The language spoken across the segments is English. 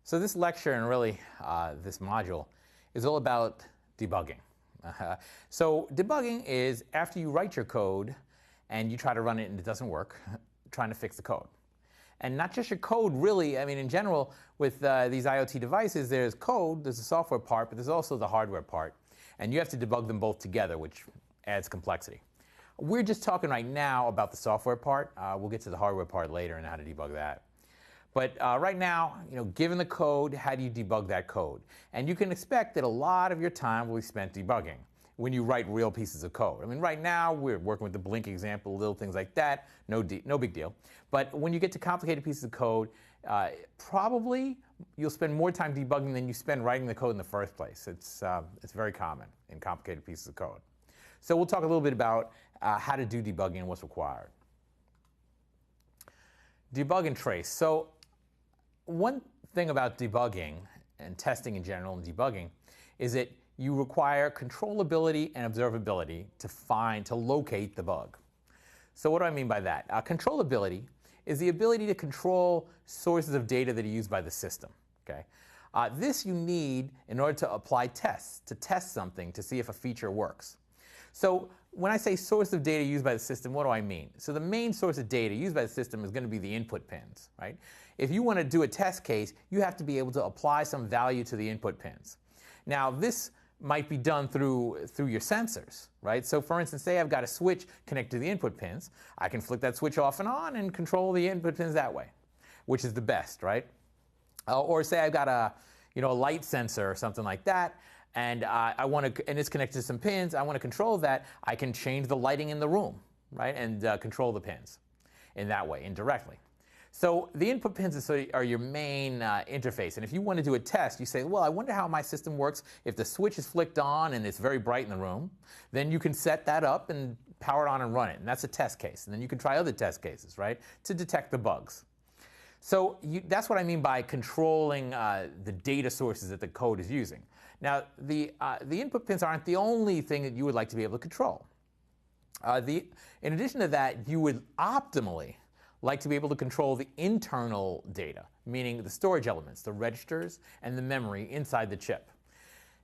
So this lecture and really this module is all about debugging. So debugging is after you write your code and you try to run it and it doesn't work, trying to fix the code. And not just your code, really. I mean, in general, with these IoT devices, there's code, there's the software part, but there's also the hardware part. And you have to debug them both together, which adds complexity. We're just talking right now about the software part. We'll get to the hardware part later and how to debug that. But right now, given the code, how do you debug that code? And you can expect that a lot of your time will be spent debugging when you write real pieces of code. I mean, right now, we're working with the blink example, little things like that, no big deal. But when you get to complicated pieces of code, probably you'll spend more time debugging than you spend writing the code in the first place. It's very common in complicated pieces of code. So we'll talk a little bit about how to do debugging and what's required. Debug and trace. So one thing about debugging and testing in general and debugging is that you require controllability and observability to locate the bug. So what do I mean by that? Controllability is the ability to control sources of data that are used by the system. Okay? This you need in order to apply tests, to test something to see if a feature works. So when I say source of data used by the system, what do I mean? So the main source of data used by the system is going to be the input pins, right? If you want to do a test case, you have to be able to apply some value to the input pins. Now, this might be done through your sensors, right? So for instance, say I've got a switch connected to the input pins. I can flick that switch off and on and control the input pins that way, which is the best, right? Or say I've got a light sensor or something like that, and and it's connected to some pins. I want to control that. I can change the lighting in the room, right, and control the pins in that way, indirectly. So the input pins are your main interface. And if you want to do a test, you say, well, I wonder how my system works if the switch is flicked on and it's very bright in the room. Then you can set that up and power it on and run it. And that's a test case. And then you can try other test cases, right, to detect the bugs. So that's what I mean by controlling the data sources that the code is using. Now, the input pins aren't the only thing that you would like to be able to control. In addition to that, you would optimally like to be able to control the internal data, meaning the storage elements, the registers, and the memory inside the chip.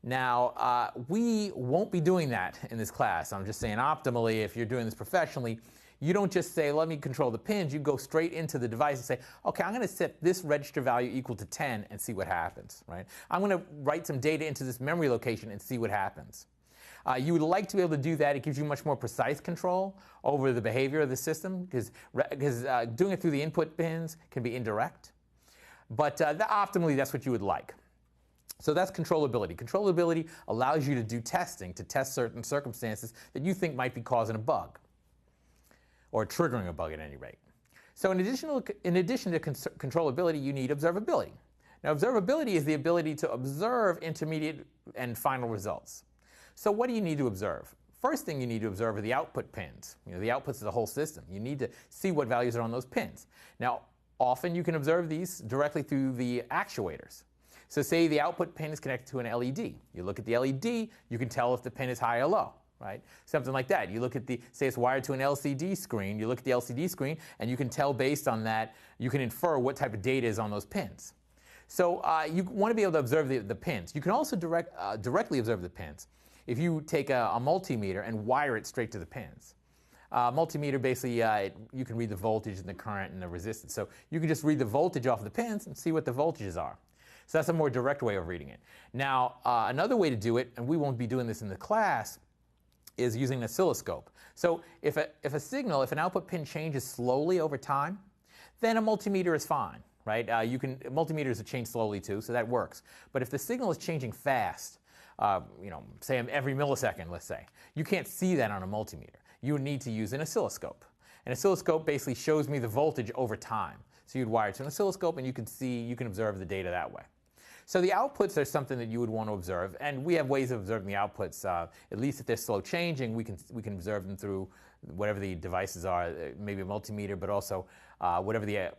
Now, we won't be doing that in this class. I'm just saying optimally, if you're doing this professionally, you don't just say, let me control the pins. You go straight into the device and say, OK, I'm going to set this register value equal to 10 and see what happens, right? I'm going to write some data into this memory location and see what happens. You would like to be able to do that. It gives you much more precise control over the behavior of the system because doing it through the input pins can be indirect. But optimally, that's what you would like. So that's controllability. Controllability allows you to do testing to test certain circumstances that you think might be causing a bug or triggering a bug at any rate. So in addition to controllability, you need observability. Now, observability is the ability to observe intermediate and final results. So what do you need to observe? First thing you need to observe are the output pins. The outputs of the whole system. You need to see what values are on those pins. Now, often you can observe these directly through the actuators. So say the output pin is connected to an LED. You look at the LED, you can tell if the pin is high or low, right? Something like that. You look at say it's wired to an LCD screen. You look at the LCD screen, and you can tell based on that, you can infer what type of data is on those pins. So you want to be able to observe the pins. You can also directly observe the pins if you take a multimeter and wire it straight to the pins. Multimeter, basically, you can read the voltage and the current and the resistance. So you can just read the voltage off the pins and see what the voltages are. So that's a more direct way of reading it. Now, another way to do it, and we won't be doing this in the class, is using an oscilloscope. So if an output pin changes slowly over time, then a multimeter is fine, right? Multimeters change slowly too, so that works. But if the signal is changing fast, say every millisecond, let's say, you can't see that on a multimeter. You would need to use an oscilloscope. An oscilloscope basically shows me the voltage over time. So you'd wire it to an oscilloscope, and you can observe the data that way. So the outputs are something that you would want to observe, and we have ways of observing the outputs. At least if they're slow changing, we can observe them through whatever the devices are, maybe a multimeter, but also whatever the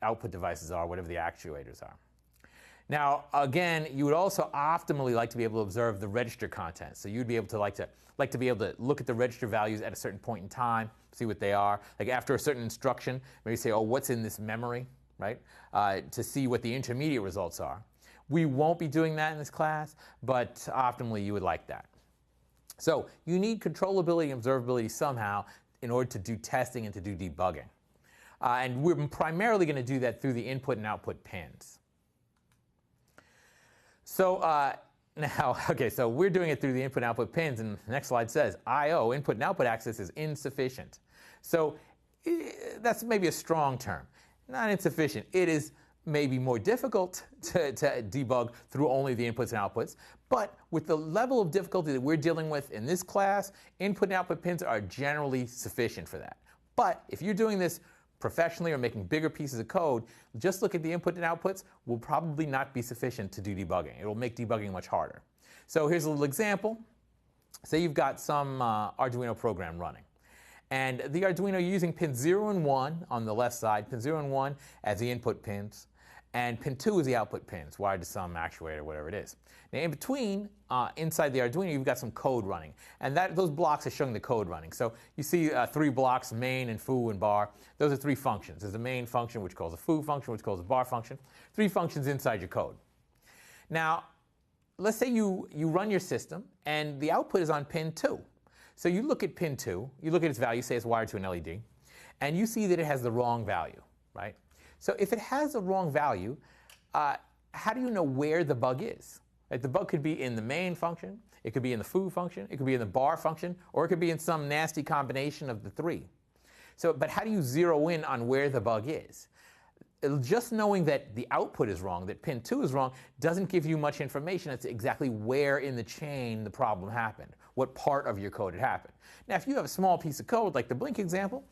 output devices are, whatever the actuators are. Now, again, you would also optimally like to be able to observe the register content. So you'd be able to like to be able to look at the register values at a certain point in time, see what they are. Like after a certain instruction, maybe say, oh, what's in this memory? right, to see what the intermediate results are. We won't be doing that in this class, but optimally you would like that. So you need controllability and observability somehow in order to do testing and to do debugging. And we're primarily going to do that through the input and output pins. So so we're doing it through the input and output pins, and the next slide says I/O, input and output access, is insufficient. So that's maybe a strong term. Not insufficient. It is maybe more difficult to debug through only the inputs and outputs, but with the level of difficulty that we're dealing with in this class, input and output pins are generally sufficient for that. But if you're doing this professionally or making bigger pieces of code, just look at the input and outputs will probably not be sufficient to do debugging. It will make debugging much harder. So here's a little example. Say you've got some Arduino program running. And the Arduino, you're using pin 0 and 1 on the left side, pin 0 and 1 as the input pins, and pin 2 is the output pins, wired to some actuator, whatever it is. Now in between, inside the Arduino, you've got some code running. And those blocks are showing the code running. So you see 3 blocks, main and foo and bar. Those are 3 functions. There's a main function, which calls a foo function, which calls a bar function. 3 functions inside your code. Now, let's say you run your system, and the output is on pin 2. So you look at pin 2, you look at its value, say it's wired to an LED, and you see that it has the wrong value, right? So if it has the wrong value, how do you know where the bug is? Right? The bug could be in the main function, it could be in the foo function, it could be in the bar function, or it could be in some nasty combination of the 3. So, but how do you zero in on where the bug is? Just knowing that the output is wrong, that pin 2 is wrong, doesn't give you much information as to exactly where in the chain the problem happened, what part of your code it happened. Now, if you have a small piece of code, like the blink example,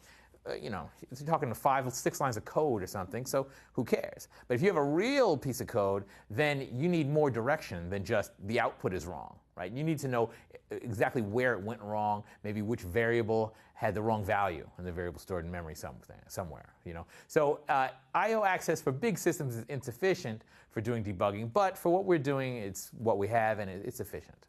you're talking to 5 or 6 lines of code or something, so who cares? But if you have a real piece of code, then you need more direction than just the output is wrong, right? You need to know exactly where it went wrong, maybe which variable had the wrong value, and the variable stored in memory somewhere. So I/O access for big systems is insufficient for doing debugging, but for what we're doing, it's what we have, and it's efficient.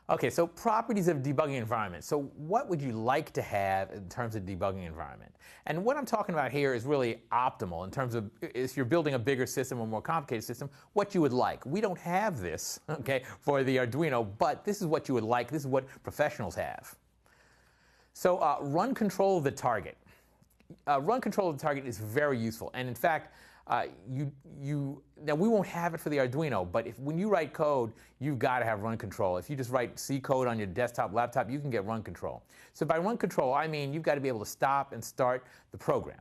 Okay, so properties of debugging environment. So what would you like to have in terms of debugging environment? And what I'm talking about here is really optimal in terms of if you're building a bigger system or more complicated system, what you would like. We don't have this, okay, for the Arduino, but this is what you would like. This is what professionals have. So run control of the target. Run control of the target is very useful. And in fact, now we won't have it for the Arduino, but when you write code, you've got to have run control. If you just write C code on your desktop, laptop, you can get run control. So by run control, I mean you've got to be able to stop and start the program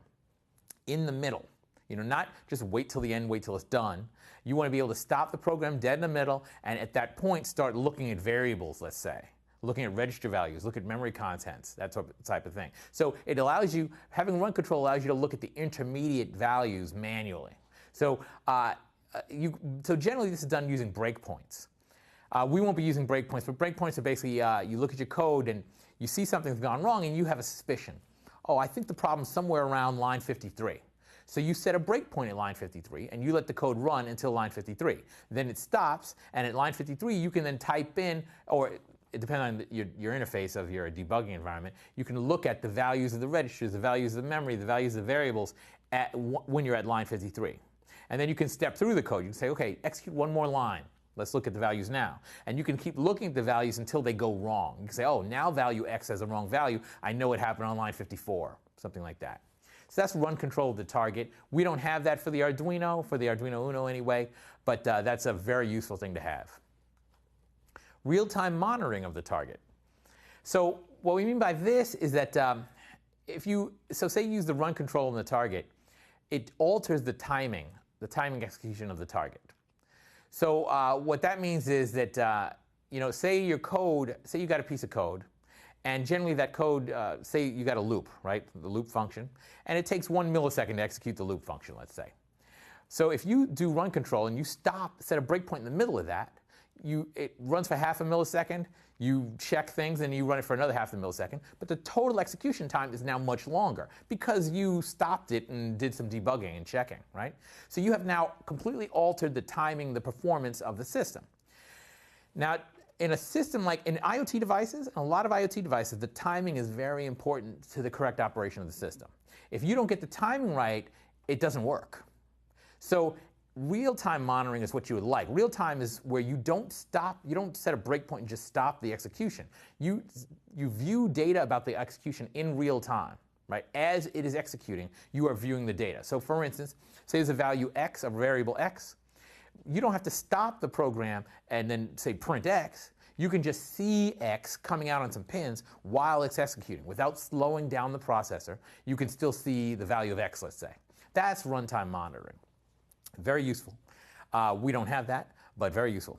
in the middle. Not just wait till the end, wait till it's done. You want to be able to stop the program dead in the middle, and at that point start looking at variables, let's say. Looking at register values, look at memory contents, that type of thing. So it allows you, having run control allows you to look at the intermediate values manually. So, so generally this is done using breakpoints. We won't be using breakpoints, but breakpoints are basically, you look at your code and you see something's gone wrong and you have a suspicion. Oh, I think the problem's somewhere around line 53. So you set a breakpoint at line 53, and you let the code run until line 53. Then it stops, and at line 53 you can then type in, or it depends on your interface of your debugging environment, you can look at the values of the registers, the values of the memory, the values of the variables when you're at line 53. And then you can step through the code. You can say, okay, execute one more line. Let's look at the values now. And you can keep looking at the values until they go wrong. You can say, oh, now value X has a wrong value. I know it happened on line 54, something like that. So that's run control of the target. We don't have that for the Arduino Uno anyway, but that's a very useful thing to have. Real-time monitoring of the target. So what we mean by this is that say you use the run control on the target, it alters the timing execution of the target. So what that means is that, say you got a piece of code, and generally that code, say you got a loop, right, the loop function, and it takes 1 millisecond to execute the loop function, let's say. So if you do run control and you set a breakpoint in the middle of that, it runs for half a millisecond, you check things, and you run it for another half a millisecond, but the total execution time is now much longer because you stopped it and did some debugging and checking, right? So you have now completely altered the timing, the performance of the system. Now, in a system like in IoT devices, and a lot of IoT devices, the timing is very important to the correct operation of the system. If you don't get the timing right, it doesn't work. So real-time monitoring is what you would like. Real-time is where you don't stop, you don't set a breakpoint and just stop the execution. You view data about the execution in real time, right? As it is executing, you are viewing the data. So for instance, say there's a value x, a variable x. You don't have to stop the program and then say print x. You can just see x coming out on some pins while it's executing. Without slowing down the processor, you can still see the value of x, let's say. That's runtime monitoring. Very useful. We don't have that, but very useful.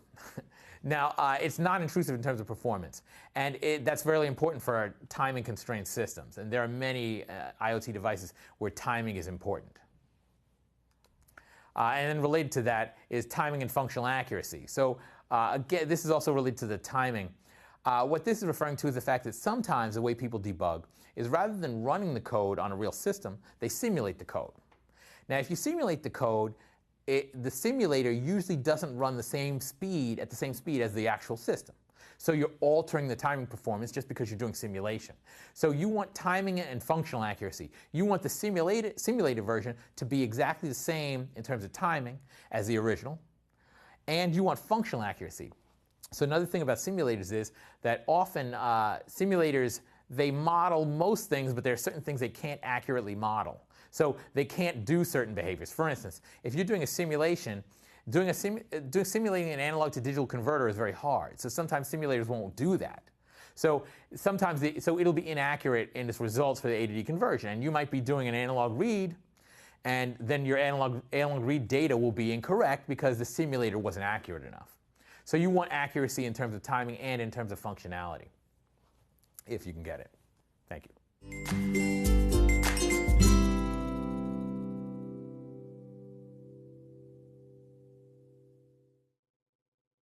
Now, it's not intrusive in terms of performance, and that's very important for our timing-constrained systems. And there are many IoT devices where timing is important. And then related to that is timing and functional accuracy. So again, this is also related to the timing. What this is referring to is the fact that sometimes the way people debug is rather than running the code on a real system, they simulate the code. Now, if you simulate the code, the simulator usually doesn't run at the same speed as the actual system. So you're altering the timing performance just because you're doing simulation. So you want timing and functional accuracy. You want the simulated version to be exactly the same in terms of timing as the original, and you want functional accuracy. So another thing about simulators is that often simulators, they model most things, but there are certain things they can't accurately model. So they can't do certain behaviors. For instance, if you're doing a simulation, simulating an analog to digital converter is very hard. So sometimes simulators won't do that. So sometimes it'll be inaccurate in its results for the A to D conversion. And you might be doing an analog read, and then your analog read data will be incorrect because the simulator wasn't accurate enough. So you want accuracy in terms of timing and in terms of functionality, if you can get it. Thank you.